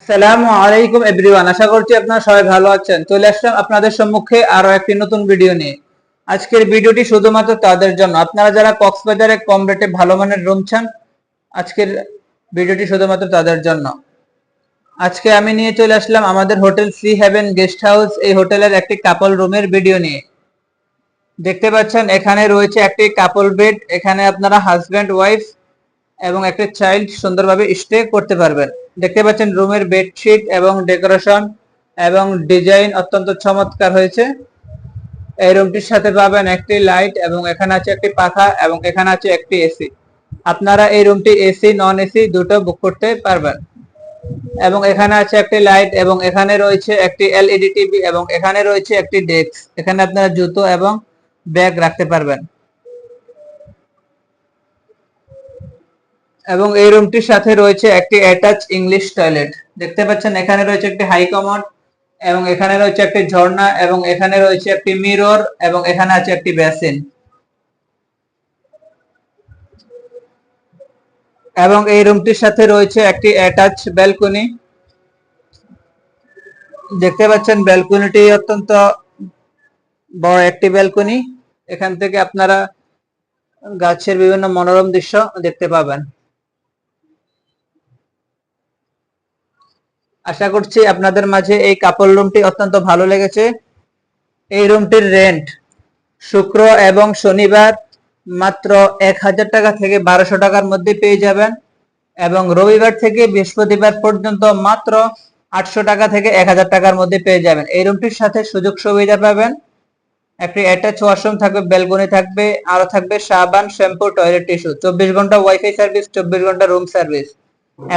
আসসালামু আলাইকুম এভরিওয়ান, আশা করছি আপনারা সবাই ভালো আছেন। চলে আসলাম আপনাদের সম্মুখে আরো একটি নতুন ভিডিও নিয়ে। আজকের ভিডিওটি শুধুমাত্র তাদের জন্য, আপনারা যারা কক্সবাজারে কম রেটে ভালো মানের রুম চান, আজকের ভিডিওটি শুধুমাত্র তাদের জন্য। আজকে আমি নিয়ে চলে আসলাম আমাদের hotel Sea Heaven guest house, এই হোটেলের একটি কাপল রুমের ভিডিও নিয়ে। দেখতে পাচ্ছেন এখানে রয়েছে একটি কাপল বেড, এখানে আপনারা হাজব্যান্ড ওয়াইফ এবং একটা চাইল্ড সুন্দরভাবে স্টে করতে পারবেন। দেখতে পাচ্ছেন রুমের বেডশিট এবং ডেকোরেশন এবং ডিজাইন অত্যন্ত চমৎকার হয়েছে। এই রুমটির সাথে পাবেন একটি লাইট এবং এখানে আছে একটি পাখা এবং এখানে আছে একটি এসি। আপনারা এই রুমটি এসি নন এসি দুটো বুক করতে পারবেন। এবং এখানে আছে একটি লাইট এবং এখানে রয়েছে একটি এলইডি টিভি এবং এখানে রয়েছে একটি ডেস্ক, এখানে আপনারা জুতো এবং ব্যাগ রাখতে পারবেন। এবং এই রুমটির সাথে রয়েছে একটি অ্যাটাচ ইংলিশ টয়লেট। দেখতে পাচ্ছেন এখানে রয়েছে একটি হাই কমোড এবং এখানে রয়েছে একটি ঝর্ণা এবং এখানে রয়েছে একটি মিরর এবং এখানে আছে একটি বেসিন। এবং এই রুমটির সাথে রয়েছে একটি অ্যাটাচ ব্যালকনি। দেখতে পাচ্ছেন ব্যালকনিটি অত্যন্ত বড় একটি ব্যালকনি, এখান থেকে আপনারা গাছের বিভিন্ন মনোরম দৃশ্য দেখতে পাবেন। আশা করছি আপনাদের মাঝে এই কাপল রুমটি অত্যন্ত ভালো লেগেছে। এই রুমটির রেন্ট শুক্র এবং শনিবার মাত্র 1000 টাকা থেকে 1200 টাকার মধ্যে পেয়ে যাবেন এবং রবিবার থেকে বৃহস্পতিবার পর্যন্ত মাত্র 800 টাকা থেকে 1000 টাকার মধ্যে পেয়ে যাবেন। এই রুমটির সাথে সুযোগ সুবিধা পাবেন, একটি অ্যাটাচ ওয়াশরুম থাকবে, ব্যালকনি থাকবে, আরো থাকবে সাবান, শ্যাম্পু, টয়লেট টিস্যু, 24 ঘন্টা ওয়াইফাই সার্ভিস, 24 ঘন্টা রুম সার্ভিস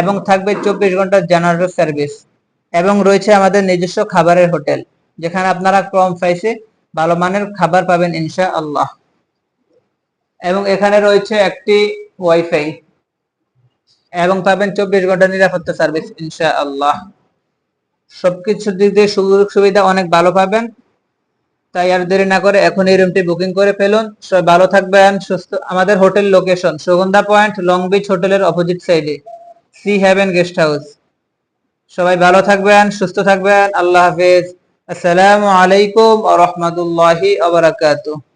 এবং থাকবে 24 ঘন্টা জেনারেটর সার্ভিস। এবং রয়েছে আমাদের নিজস্ব খাবারের হোটেল, যেখানে আপনারা কম প্রাইসে ভালো মানের খাবার পাবেন ইনশাআল্লাহ। এবং এখানে রয়েছে একটি ওয়াইফাই এবং পাবেন 24 ঘন্টা নিরাপত্তা সার্ভিস ইনশাআল্লাহ। সবকিছুর দিক দিয়ে সুযোগ সুবিধা অনেক ভালো পাবেন। তাই আর দেরি না করে এখন এই রুমটি বুকিং করে ফেলুন। সবাই ভালো থাকবেন, সুস্থ। আমাদের hotel location Sugandha point, long beach হোটেলের অপোজিট সাইডে, সি হেভেন গেস্ট হাউস। সবাই ভালো থাকবেন, সুস্থ থাকবেন। আল্লাহ হাফেজ। আসসালামু আলাইকুম ওয়া রাহমাতুল্লাহি ওয়া বারাকাতুহু।